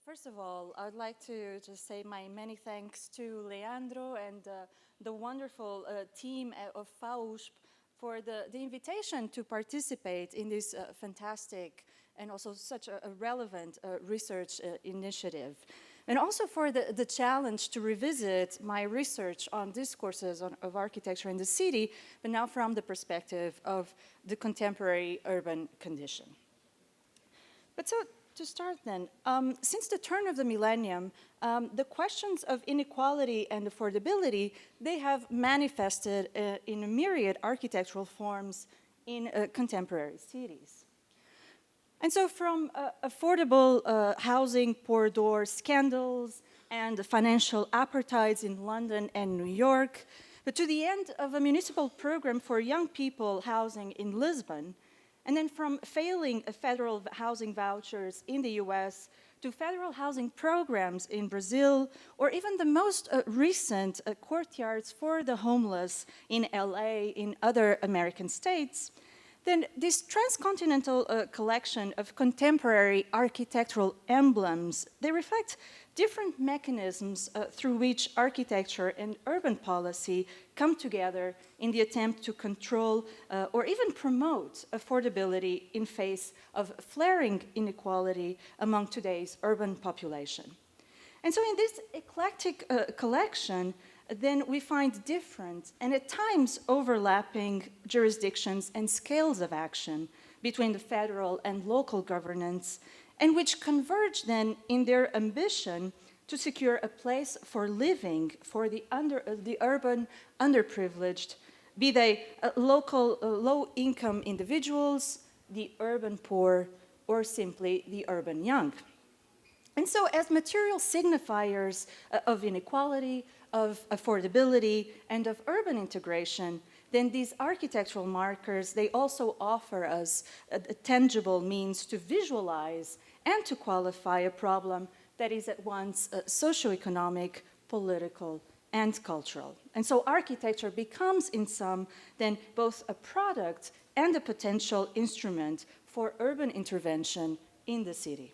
First of all, I would like to just say my many thanks to Leandro and the wonderful team of FAUSP for the invitation to participate in this fantastic and also such a relevant research initiative. And also for the challenge to revisit my research on discourses of architecture in the city, but now from the perspective of the contemporary urban condition. But so, to start then, since the turn of the millennium, the questions of inequality and affordability, they have manifested in a myriad architectural forms in contemporary cities. And so from affordable housing poor door scandals and the financial appetites in London and New York, but to the end of a municipal program for young people housing in Lisbon, and then from failing federal housing vouchers in the US to federal housing programs in Brazil, or even the most recent courtyards for the homeless in LA, in other American states, then this transcontinental collection of contemporary architectural emblems, they reflect different mechanisms through which architecture and urban policy come together in the attempt to control or even promote affordability in face of flaring inequality among today's urban population. And so in this eclectic collection, then we find different and at times overlapping jurisdictions and scales of action between the federal and local governance, and which converge then in their ambition to secure a place for living for the urban underprivileged, be they local low-income individuals, the urban poor, or simply the urban young. And so as material signifiers of inequality, of affordability, and of urban integration, then these architectural markers, they also offer us a tangible means to visualize and to qualify a problem that is at once socioeconomic, political, and cultural. And so architecture becomes, in sum, then both a product and a potential instrument for urban intervention in the city.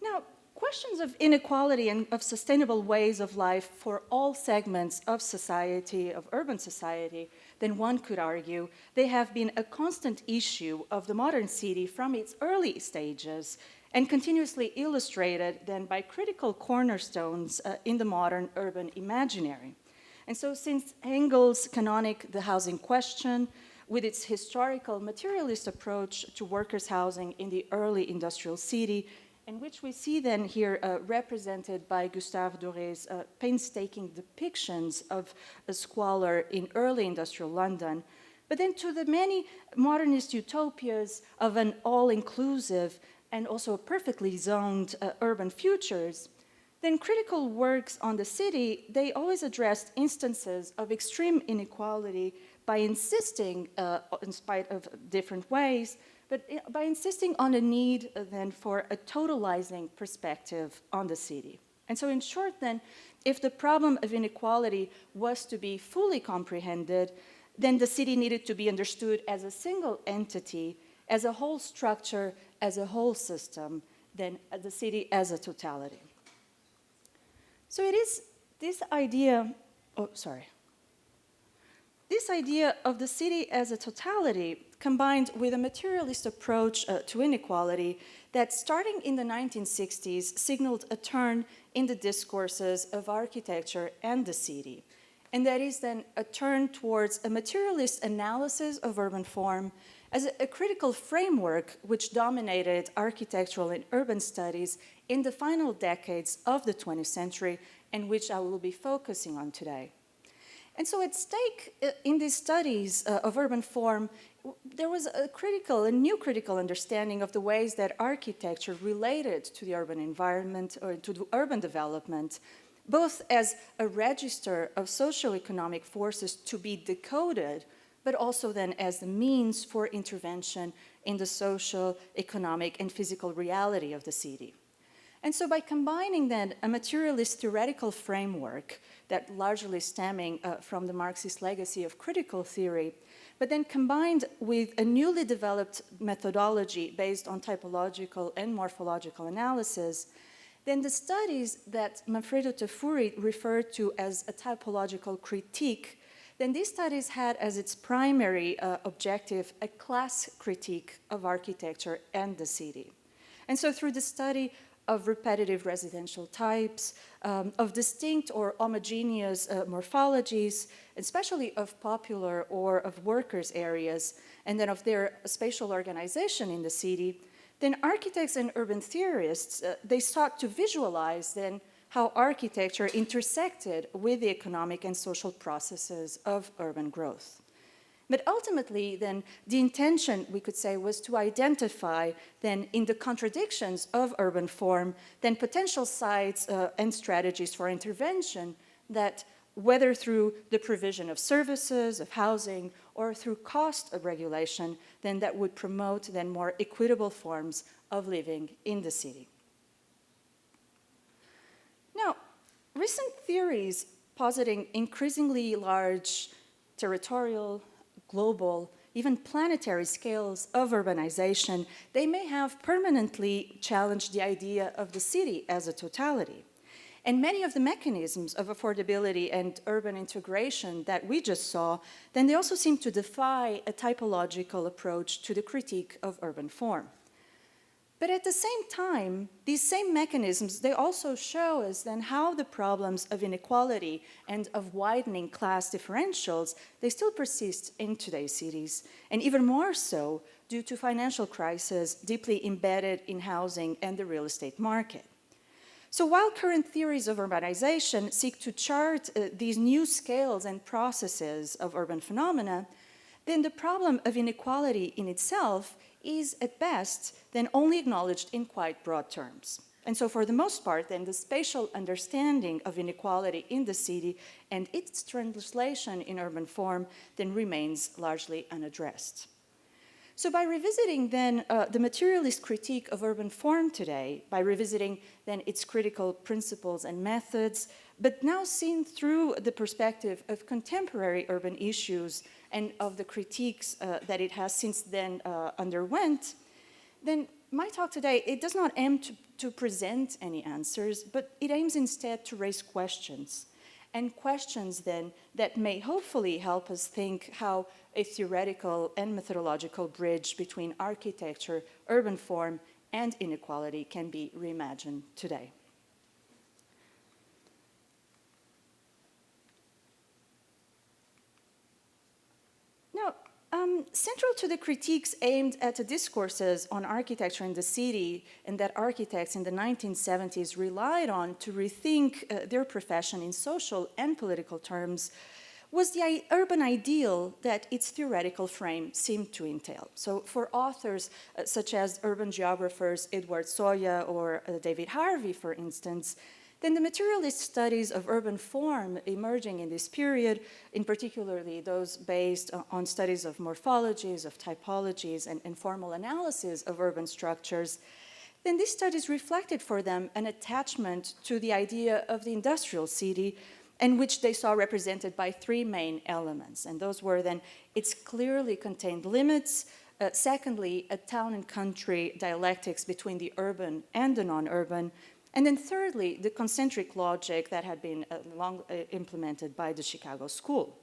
Now, questions of inequality and of sustainable ways of life for all segments of society, of urban society, then one could argue they have been a constant issue of the modern city from its early stages and continuously illustrated then by critical cornerstones in the modern urban imaginary. And so since Engel's canonic The Housing Question, with its historical materialist approach to workers' housing in the early industrial city, in which we see then here represented by Gustave Doré's painstaking depictions of a squalor in early industrial London, but then to the many modernist utopias of an all-inclusive and also perfectly zoned urban futures, then critical works on the city, they always addressed instances of extreme inequality by insisting, in spite of different ways, but by insisting on the need then for a totalizing perspective on the city. And so in short then, if the problem of inequality was to be fully comprehended, then the city needed to be understood as a single entity, as a whole structure, as a whole system, then the city as a totality. So it is this idea, this idea of the city as a totality combined with a materialist approach to inequality that starting in the 1960s signaled a turn in the discourses of architecture and the city. And that is then a turn towards a materialist analysis of urban form as a critical framework which dominated architectural and urban studies in the final decades of the 20th century and which I will be focusing on today. And so at stake in these studies of urban form, there was a new critical understanding of the ways that architecture related to the urban environment or to the urban development, both as a register of socioeconomic forces to be decoded, but also then as the means for intervention in the social, economic, and physical reality of the city. And so by combining then a materialist theoretical framework that largely stemming from the Marxist legacy of critical theory, but then combined with a newly developed methodology based on typological and morphological analysis, then the studies that Manfredo Tafuri referred to as a typological critique, then these studies had as its primary objective a class critique of architecture and the city. And so through the study of repetitive residential types, of distinct or homogeneous morphologies, especially of popular or of workers' areas, and then of their spatial organization in the city, then architects and urban theorists, they sought to visualize then how architecture intersected with the economic and social processes of urban growth. But ultimately, then, the intention, we could say, was to identify, then, in the contradictions of urban form, then potential sites and strategies for intervention that, whether through the provision of services, of housing, or through cost of regulation, then that would promote, then, more equitable forms of living in the city. Now, recent theories positing increasingly large territorial, global, even planetary scales of urbanization, they may have permanently challenged the idea of the city as a totality. And many of the mechanisms of affordability and urban integration that we just saw, then they also seem to defy a typological approach to the critique of urban form. But at the same time, these same mechanisms, they also show us then how the problems of inequality and of widening class differentials, they still persist in today's cities, and even more so due to financial crisis deeply embedded in housing and the real estate market. So while current theories of urbanization seek to chart these new scales and processes of urban phenomena, then the problem of inequality in itself is at best then only acknowledged in quite broad terms. And so for the most part, then the spatial understanding of inequality in the city and its translation in urban form then remains largely unaddressed. So by revisiting then the materialist critique of urban form today, by revisiting then its critical principles and methods, but now seen through the perspective of contemporary urban issues and of the critiques that it has since then underwent, then my talk today, it does not aim to present any answers, but it aims instead to raise questions. And questions then that may hopefully help us think how a theoretical and methodological bridge between architecture, urban form, and inequality can be reimagined today. Central to the critiques aimed at the discourses on architecture in the city and that architects in the 1970s relied on to rethink their profession in social and political terms was the urban ideal that its theoretical frame seemed to entail. So for authors such as urban geographers Edward Soya or David Harvey, for instance, then the materialist studies of urban form emerging in this period, in particularly those based on studies of morphologies, of typologies, and formal analysis of urban structures, then these studies reflected for them an attachment to the idea of the industrial city, and which they saw represented by three main elements. And those were then its clearly contained limits, secondly, a town and country dialectics between the urban and the non-urban, and then thirdly, the concentric logic that had been long implemented by the Chicago School.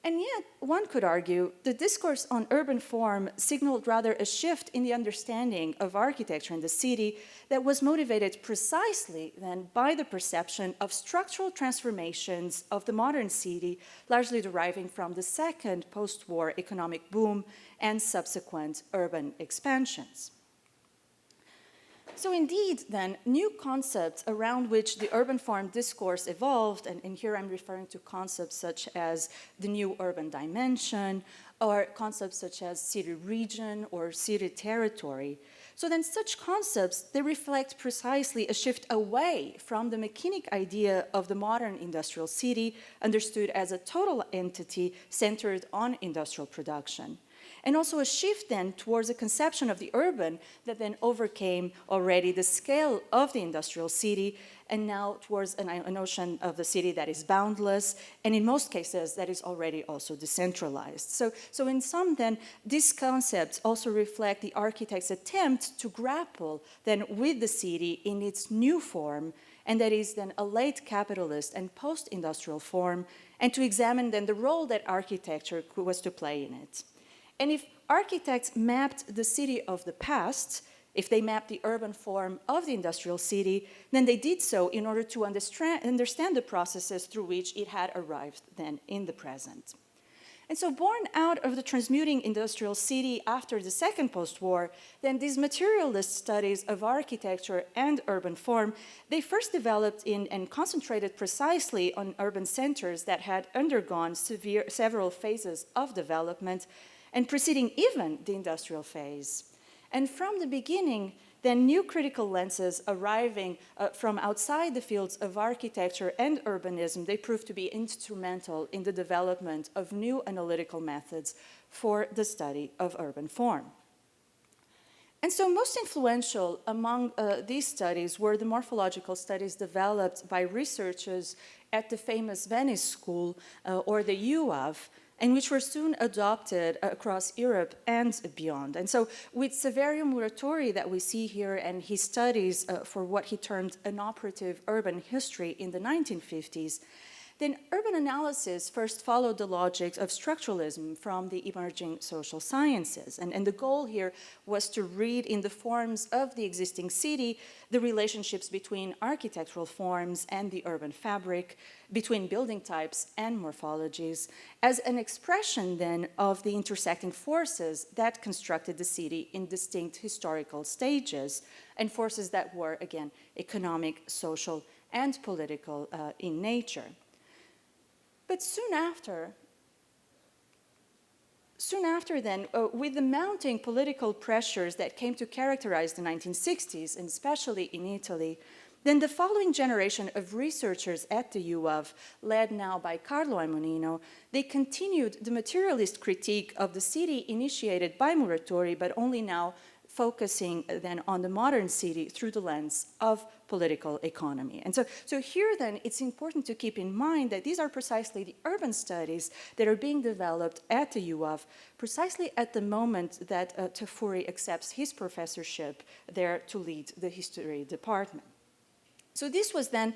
And yet, one could argue, the discourse on urban form signaled rather a shift in the understanding of architecture in the city that was motivated precisely then by the perception of structural transformations of the modern city, largely deriving from the second post-war economic boom and subsequent urban expansions. So indeed, then, new concepts around which the urban form discourse evolved, and here I'm referring to concepts such as the new urban dimension, or concepts such as city region or city territory. So then such concepts, they reflect precisely a shift away from the mechanic idea of the modern industrial city, understood as a total entity centered on industrial production. And also a shift then towards a conception of the urban that then overcame already the scale of the industrial city, and now towards a notion of the city that is boundless, and in most cases that is already also decentralized. So in sum then, these concepts also reflect the architect's attempt to grapple then with the city in its new form, and that is then a late capitalist and post-industrial form, and to examine then the role that architecture was to play in it. And if architects mapped the city of the past, if they mapped the urban form of the industrial city, then they did so in order to understand the processes through which it had arrived then in the present. And so born out of the transmuting industrial city after the second post-war, then these materialist studies of architecture and urban form, they first developed in and concentrated precisely on urban centers that had undergone several phases of development, and preceding even the industrial phase. And from the beginning, then new critical lenses arriving from outside the fields of architecture and urbanism, they proved to be instrumental in the development of new analytical methods for the study of urban form. And so most influential among these studies were the morphological studies developed by researchers at the famous Venice School or the UAV, and which were soon adopted across Europe and beyond. And so with Saverio Muratori that we see here and his studies for what he termed an operative urban history in the 1950s, then urban analysis first followed the logic of structuralism from the emerging social sciences. And the goal here was to read in the forms of the existing city the relationships between architectural forms and the urban fabric, between building types and morphologies, as an expression then of the intersecting forces that constructed the city in distinct historical stages, and forces that were, again, economic, social, and political in nature. But soon after then, with the mounting political pressures that came to characterize the 1960s, and especially in Italy, then the following generation of researchers at the UAV, led now by Carlo Aimonino, they continued the materialist critique of the city initiated by Muratori, but only now focusing then on the modern city through the lens of political economy. And so here then, it's important to keep in mind that these are precisely the urban studies that are being developed at the UAV, precisely at the moment that Tafuri accepts his professorship there to lead the history department. So this was then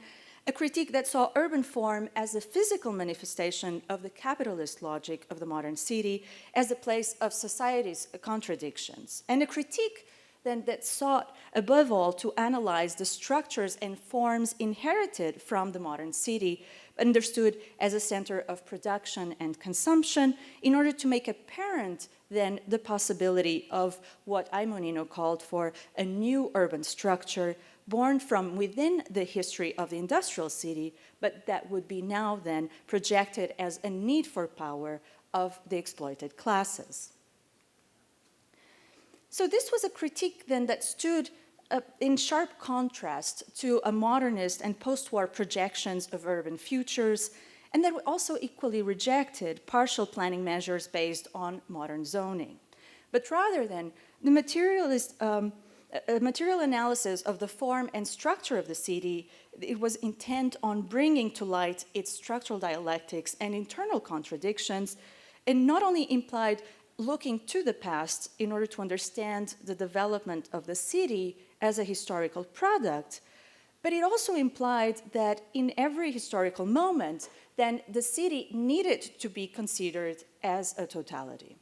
a critique that saw urban form as a physical manifestation of the capitalist logic of the modern city, as a place of society's contradictions, and a critique then that sought above all to analyze the structures and forms inherited from the modern city, understood as a center of production and consumption, in order to make apparent then the possibility of what Aimonino called for a new urban structure, born from within the history of the industrial city, but that would be now then projected as a need for power of the exploited classes. So this was a critique then that stood in sharp contrast to a modernist and post-war projections of urban futures, and that also equally rejected partial planning measures based on modern zoning. But rather than the material analysis of the form and structure of the city, it was intent on bringing to light its structural dialectics and internal contradictions, and not only implied looking to the past in order to understand the development of the city as a historical product, but it also implied that in every historical moment, then the city needed to be considered as a totality.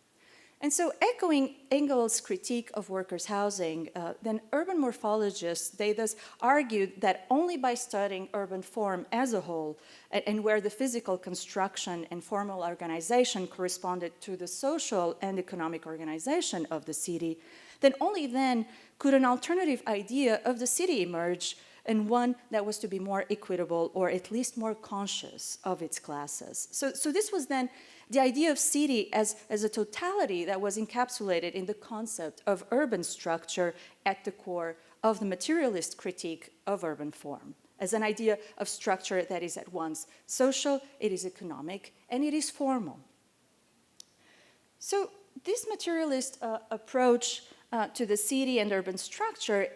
And so echoing Engels' critique of workers' housing, then urban morphologists, they thus argued that only by studying urban form as a whole, and where the physical construction and formal organization corresponded to the social and economic organization of the city, then only then could an alternative idea of the city emerge, and one that was to be more equitable or at least more conscious of its classes. So this was then the idea of city as a totality that was encapsulated in the concept of urban structure at the core of the materialist critique of urban form, as an idea of structure that is at once social, it is economic, and it is formal. So this materialist approach to the city and urban structure,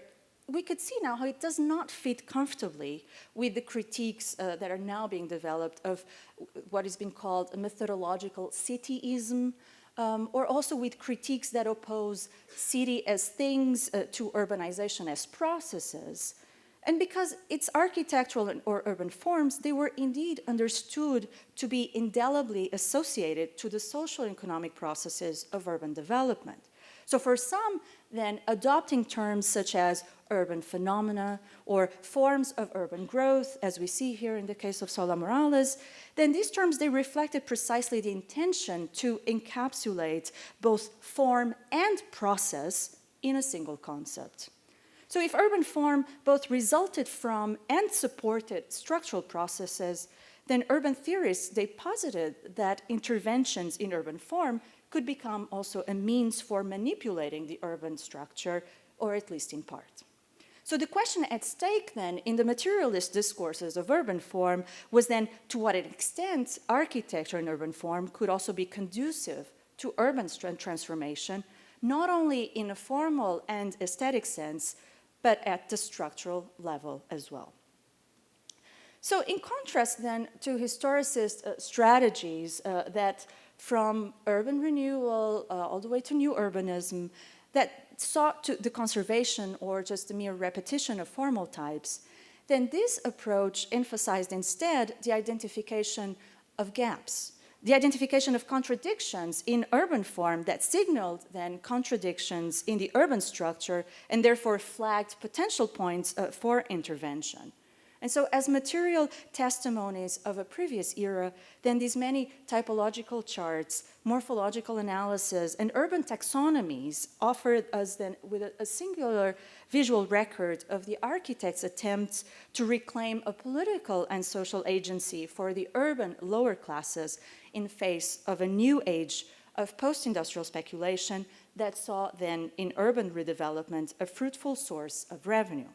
we could see now how it does not fit comfortably with the critiques that are now being developed of what has been called a methodological cityism, or also with critiques that oppose city as things to urbanization as processes. And because its architectural or urban forms, they were indeed understood to be indelibly associated to the social and economic processes of urban development. So for some, then, adopting terms such as urban phenomena or forms of urban growth, as we see here in the case of Sola Morales, then these terms, they reflected precisely the intention to encapsulate both form and process in a single concept. So if urban form both resulted from and supported structural processes, then urban theorists, they posited that interventions in urban form could become also a means for manipulating the urban structure, or at least in part. So the question at stake then in the materialist discourses of urban form was then to what extent architecture in urban form could also be conducive to urban transformation, not only in a formal and aesthetic sense, but at the structural level as well. So in contrast then to historicist strategies that from urban renewal all the way to new urbanism that sought to the conservation or just the mere repetition of formal types, then this approach emphasized instead the identification of gaps, the identification of contradictions in urban form that signaled then contradictions in the urban structure and therefore flagged potential points for intervention. And so as material testimonies of a previous era, then these many typological charts, morphological analysis, and urban taxonomies offered us then with a singular visual record of the architect's attempts to reclaim a political and social agency for the urban lower classes in face of a new age of post-industrial speculation that saw then in urban redevelopment a fruitful source of revenue.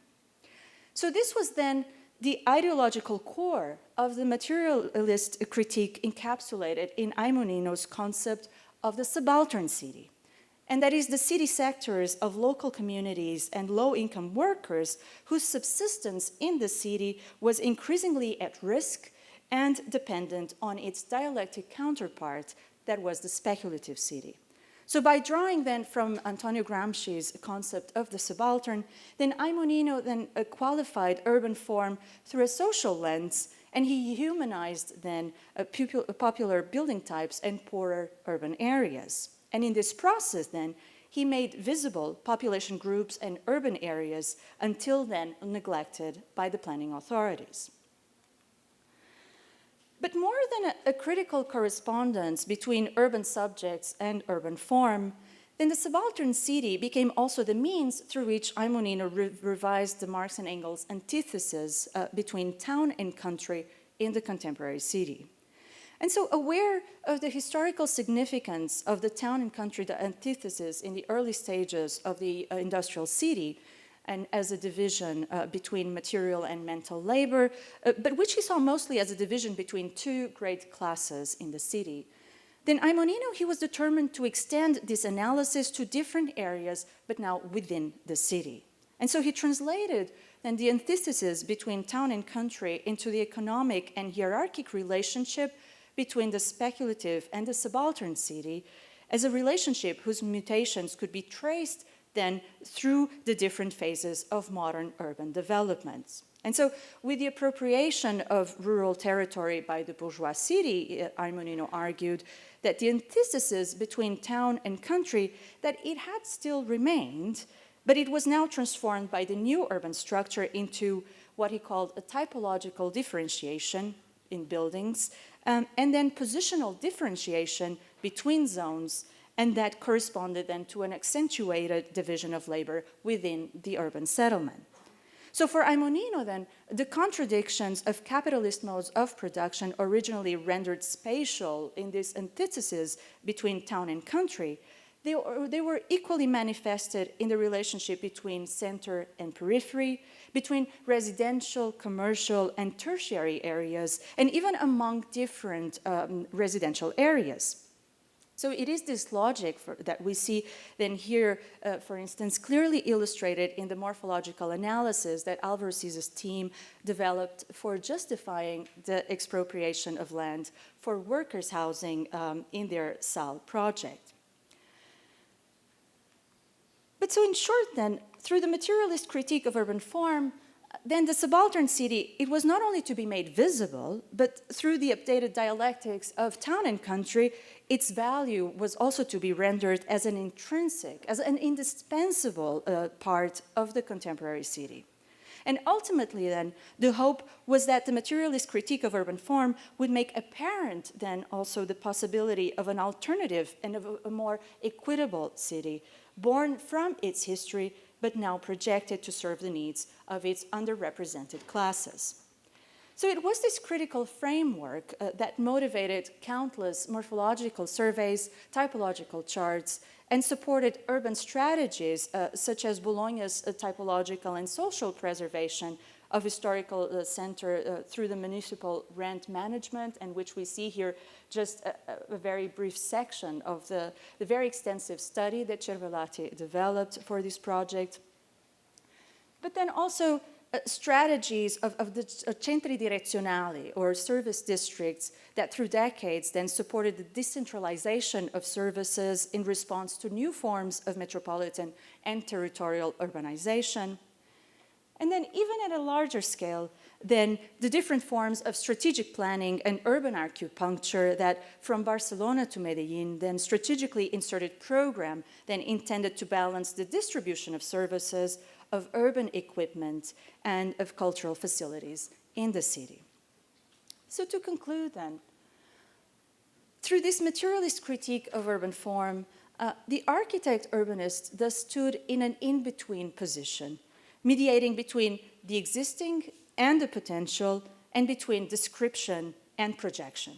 So this was then the ideological core of the materialist critique encapsulated in Aimonino's concept of the subaltern city. And that is the city sectors of local communities and low-income workers whose subsistence in the city was increasingly at risk and dependent on its dialectic counterpart that was the speculative city. So by drawing then from Antonio Gramsci's concept of the subaltern, then Aimonino then qualified urban form through a social lens, and he humanized then popular building types and poorer urban areas. And in this process then, he made visible population groups and urban areas until then neglected by the planning authorities. But more than a critical correspondence between urban subjects and urban form, then the subaltern city became also the means through which Aimonino revised the Marx and Engels' antithesis between town and country in the contemporary city. And so aware of the historical significance of the town and country, the antithesis in the early stages of the industrial city, and as a division between material and mental labor, but which he saw mostly as a division between two great classes in the city. Then Aimonino, he was determined to extend this analysis to different areas, but now within the city. And so he translated then the antithesis between town and country into the economic and hierarchic relationship between the speculative and the subaltern city as a relationship whose mutations could be traced then through the different phases of modern urban developments. And so with the appropriation of rural territory by the bourgeois city, Aimonino argued that the antithesis between town and country, that it had still remained, but it was now transformed by the new urban structure into what he called a typological differentiation in buildings, and then positional differentiation between zones, and that corresponded then to an accentuated division of labor within the urban settlement. So for Aimonino then, the contradictions of capitalist modes of production originally rendered spatial in this antithesis between town and country, they were equally manifested in the relationship between center and periphery, between residential, commercial, and tertiary areas, and even among different residential areas. So it is this logic that we see then here, for instance, clearly illustrated in the morphological analysis that Alvaro Sisa's team developed for justifying the expropriation of land for workers' housing in their SAL project. But so in short then, through the materialist critique of urban form, then the subaltern city, it was not only to be made visible, but through the updated dialectics of town and country, its value was also to be rendered as an intrinsic, as an indispensable part of the contemporary city. And ultimately then, the hope was that the materialist critique of urban form would make apparent then also the possibility of an alternative and of a more equitable city, born from its history, but now projected to serve the needs of its underrepresented classes. So it was this critical framework that motivated countless morphological surveys, typological charts, and supported urban strategies such as Bologna's typological and social preservation of historical center through the municipal rent management, and which we see here just a very brief section of the very extensive study that Cervellati developed for this project. But then also strategies of the centri direzionali, or service districts, that through decades then supported the decentralization of services in response to new forms of metropolitan and territorial urbanization. And then even at a larger scale, then the different forms of strategic planning and urban acupuncture that from Barcelona to Medellin then strategically inserted program then intended to balance the distribution of services, of urban equipment, and of cultural facilities in the city. So to conclude then, through this materialist critique of urban form, the architect urbanist thus stood in an in-between position, mediating between the existing and the potential, and between description and projection.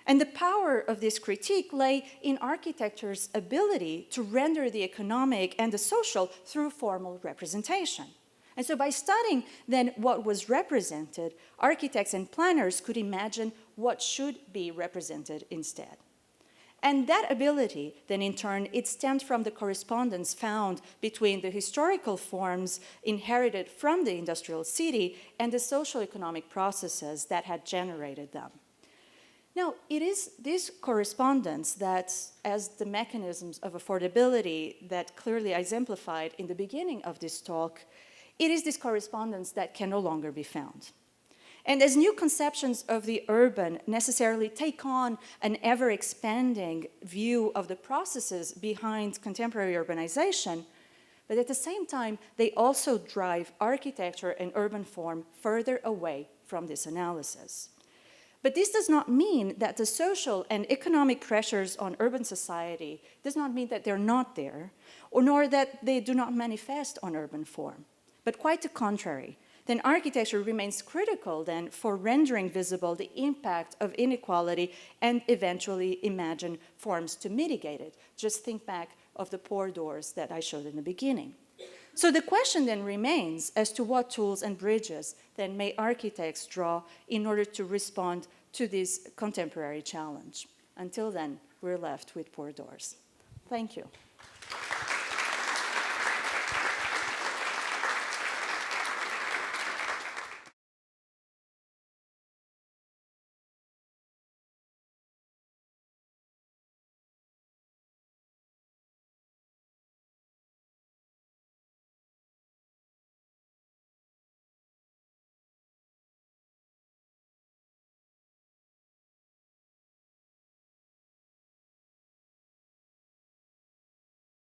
And the power of this critique lay in architecture's ability to render the economic and the social through formal representation. And so by studying then what was represented, architects and planners could imagine what should be represented instead. And that ability, then in turn, it stemmed from the correspondence found between the historical forms inherited from the industrial city and the socio-economic processes that had generated them. Now, it is this correspondence that, as the mechanisms of affordability that clearly exemplified in the beginning of this talk, it is this correspondence that can no longer be found. And as new conceptions of the urban necessarily take on an ever-expanding view of the processes behind contemporary urbanization, but at the same time, they also drive architecture and urban form further away from this analysis. But this does not mean that the social and economic pressures on urban society does not mean that they're not there, or nor that they do not manifest on urban form, but quite the contrary. Then architecture remains critical then for rendering visible the impact of inequality and eventually imagine forms to mitigate it. Just think back of the pour doors that I showed in the beginning. So the question then remains as to what tools and bridges then may architects draw in order to respond to this contemporary challenge. Until then, we're left with pour doors. Thank you.